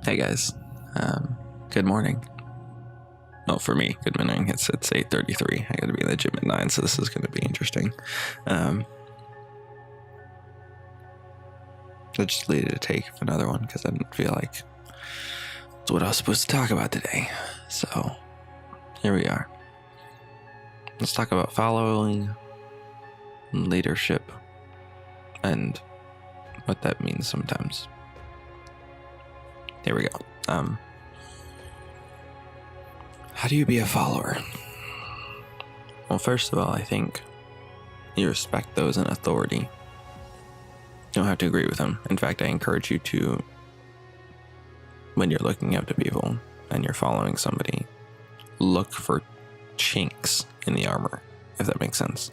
Hey guys, good morning. Well, for me, good morning. It's 8:33. I gotta be in the gym at 9, so this is gonna be interesting. I just needed to take another one because I didn't feel like it's what I was supposed to talk about today. So here we are. Let's talk about following, leadership, and what that means sometimes. Here we go. How do you be a follower? Well, first of all, I think you respect those in authority. You don't have to agree with them. In fact, I encourage you to, when you're looking up to people and you're following somebody, look for chinks in the armor, if that makes sense.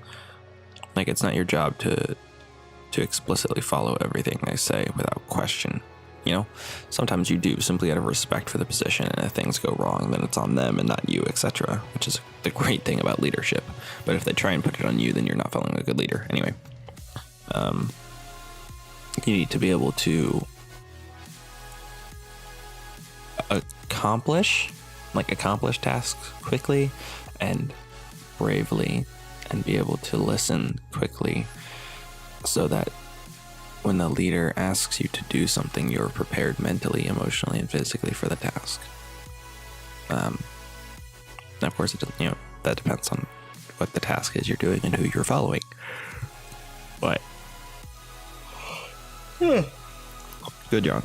Like, it's not your job to explicitly follow everything they say without question. You know, sometimes you do simply out of respect for the position, and if things go wrong, then it's on them and not you, etc., which is the great thing about leadership. But if they try and put it on you, then you're not following a good leader. Anyway, you need to be able to accomplish tasks quickly and bravely, and be able to listen quickly so that when the leader asks you to do something, you're prepared mentally, emotionally, and physically for the task. Of course, that depends on what the task is you're doing and who you're following. But good, John.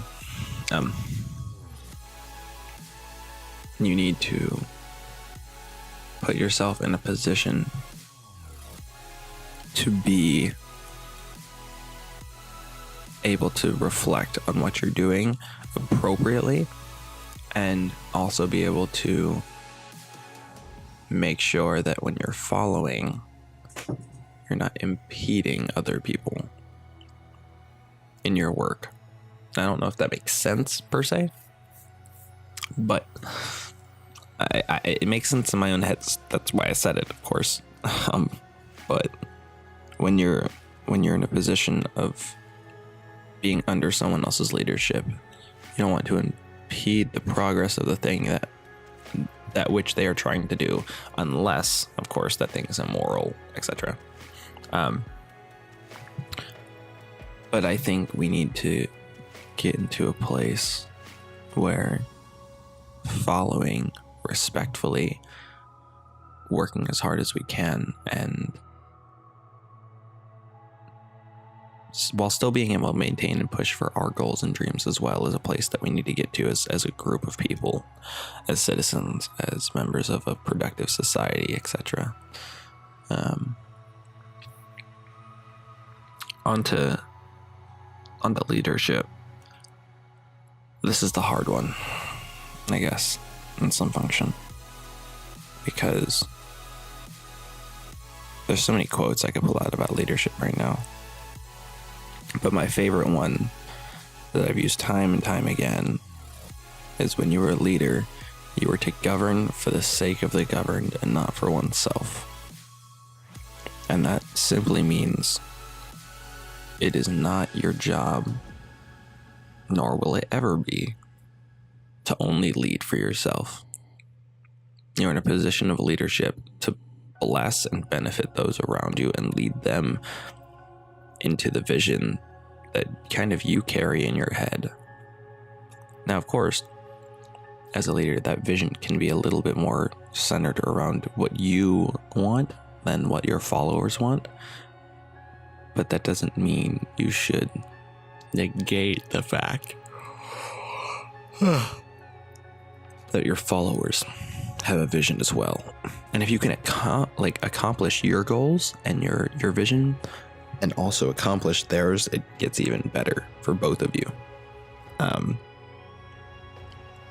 You need to put yourself in a position to be able to reflect on what you're doing appropriately, and also be able to make sure that when you're following, you're not impeding other people in your work. I don't know if that makes sense per se, but it makes sense in my own head. That's why I said it, of course. But when you're in a position of being under someone else's leadership, you don't want to impede the progress of the thing that which they are trying to do, unless, of course, that thing is immoral, etc. But I think we need to get into a place where following respectfully, working as hard as we can, and while still being able to maintain and push for our goals and dreams as well, is a place that we need to get to as a group of people, as citizens, as members of a productive society, etc. On to leadership. This is the hard one, I guess, in some function, because there's so many quotes I could pull out about leadership right now. But my favorite one that I've used time and time again is, when you were a leader, you were to govern for the sake of the governed and not for oneself. And that simply means it is not your job, nor will it ever be, to only lead for yourself. You're in a position of leadership to bless and benefit those around you and lead them into the vision that kind of you carry in your head. Now, of course, as a leader, that vision can be a little bit more centered around what you want than what your followers want. But that doesn't mean you should negate the fact that your followers have a vision as well. And if you can accomplish your goals and your vision, and also accomplish theirs, it gets even better for both of you.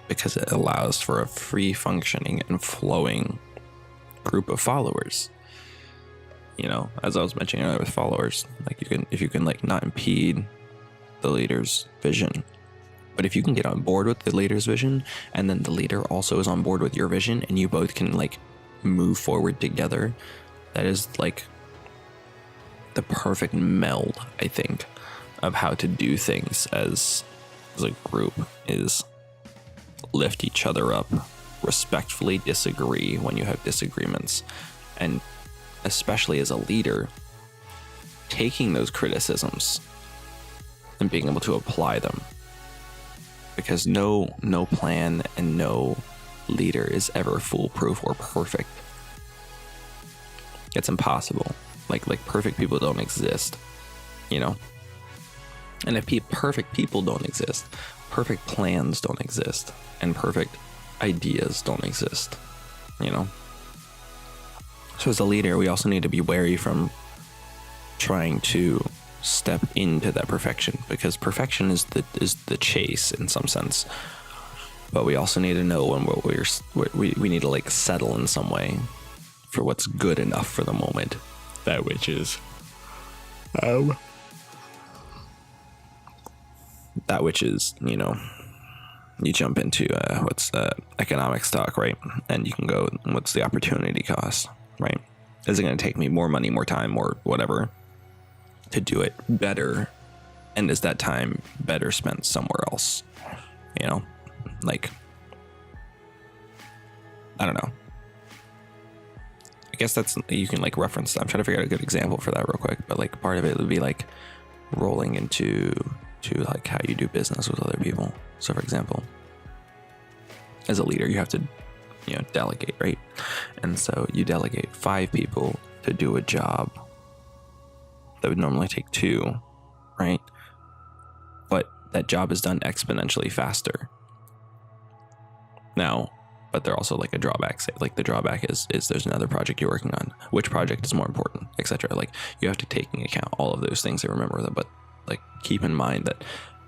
Because it allows for a free functioning and flowing group of followers. You know, as I was mentioning earlier with followers, if you can not impede the leader's vision. But if you can get on board with the leader's vision, and then the leader also is on board with your vision, and you both can move forward together, that is the perfect meld, I think, of how to do things as a group, is lift each other up, respectfully disagree when you have disagreements, and especially as a leader, taking those criticisms and being able to apply them. Because no plan and no leader is ever foolproof or perfect. It's impossible. Like perfect people don't exist, you know? And if perfect people don't exist, perfect plans don't exist, and perfect ideas don't exist, you know? So as a leader, we also need to be wary from trying to step into that perfection, because perfection is the chase in some sense. But we also need to know when we need to like settle in some way for what's good enough for the moment. That which is you know, you jump into what's economics talk, right? And you can go, what's the opportunity cost, right? Is it going to take me more money, more time, or whatever to do it better? And is that time better spent somewhere else? You know, like, I don't know. I guess that's, you can like reference, I'm trying to figure out a good example for that real quick, but like part of it would be like rolling into like how you do business with other people. So for example, as a leader, you have to, you know, delegate, right? And so you delegate 5 people to do a job that would normally take 2, right? But that job is done exponentially faster. Now, but they're also like a drawback. Say, like the drawback is there's another project you're working on. Which project is more important, etc. Like you have to take into account all of those things and remember them. But like keep in mind that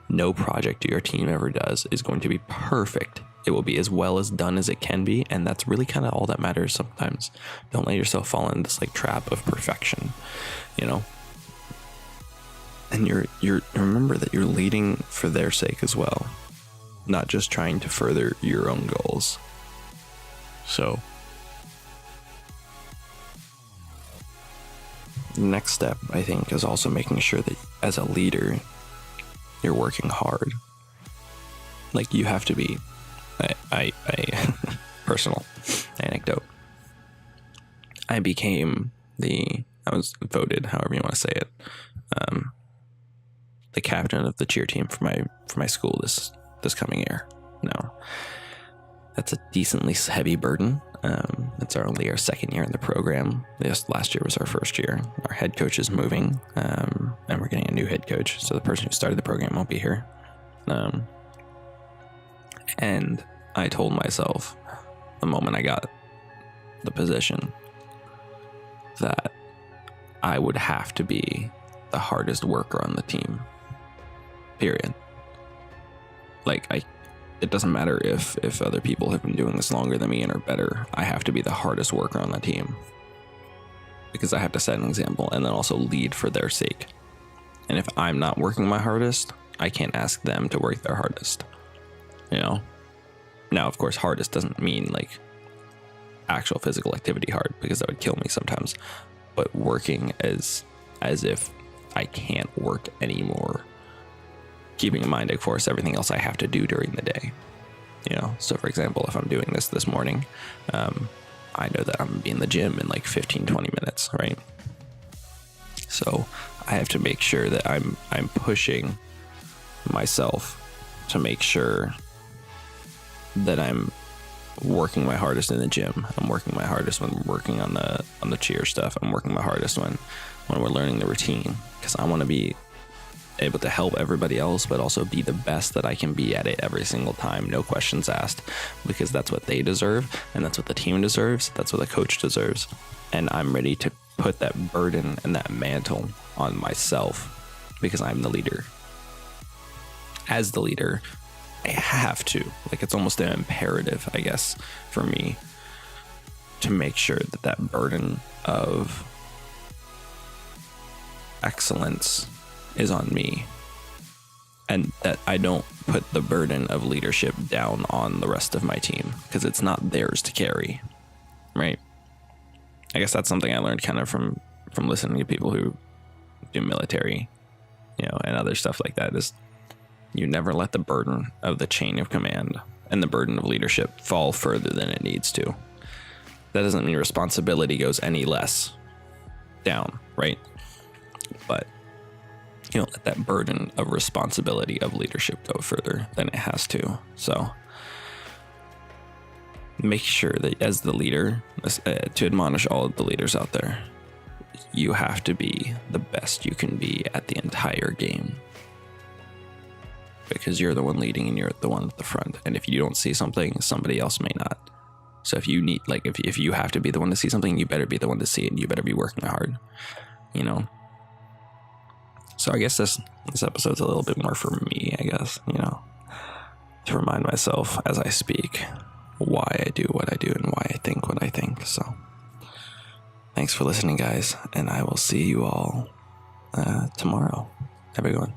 no project your team ever does is going to be perfect. It will be as well as done as it can be, and that's really kind of all that matters sometimes. Don't let yourself fall into this like trap of perfection, you know. And you're remember that you're leading for their sake as well, not just trying to further your own goals. So the next step, I think, is also making sure that as a leader, you're working hard. Like you have to be, I personal anecdote. I was voted, however you want to say it, the captain of the cheer team for my school this coming year. Now, that's a decently heavy burden. It's only our second year in the program. Last year was our first year. Our head coach is moving, and we're getting a new head coach. So the person who started the program won't be here. And I told myself the moment I got the position that I would have to be the hardest worker on the team. Period. Like it doesn't matter if other people have been doing this longer than me and are better. I have to be the hardest worker on the team because I have to set an example and then also lead for their sake. And if I'm not working my hardest, I can't ask them to work their hardest. You know? Now, of course, hardest doesn't mean like actual physical activity hard, because that would kill me sometimes. But working as if I can't work anymore. Keeping in mind, of course, everything else I have to do during the day. You know, so for example, if I'm doing this morning, I know that I'm gonna be in the gym in like 15-20 minutes, right? So I have to make sure that I'm pushing myself to make sure that I'm working my hardest in the gym. I'm working my hardest when we're working on the cheer stuff. I'm working my hardest when we're learning the routine, because I want to be able to help everybody else, but also be the best that I can be at it every single time, no questions asked, because that's what they deserve, and that's what the team deserves, that's what the coach deserves. And I'm ready to put that burden and that mantle on myself because I'm the leader. As the leader, I have to, like, it's almost an imperative, I guess, for me to make sure that burden of excellence is on me, and that I don't put the burden of leadership down on the rest of my team, because it's not theirs to carry, right? I guess that's something I learned kind of from listening to people who do military, you know, and other stuff like that, is you never let the burden of the chain of command and the burden of leadership fall further than it needs to. That doesn't mean responsibility goes any less down, right? But you don't let that burden of responsibility of leadership go further than it has to. So make sure that as the leader, to admonish all of the leaders out there, you have to be the best you can be at the entire game, because you're the one leading and you're the one at the front. And if you don't see something, somebody else may not. So if you need, like, if you have to be the one to see something, you better be the one to see it, and you better be working hard, you know? So I guess this episode's a little bit more for me, I guess, you know, to remind myself as I speak why I do what I do and why I think what I think. So thanks for listening, guys, and I will see you all tomorrow. Have a good one.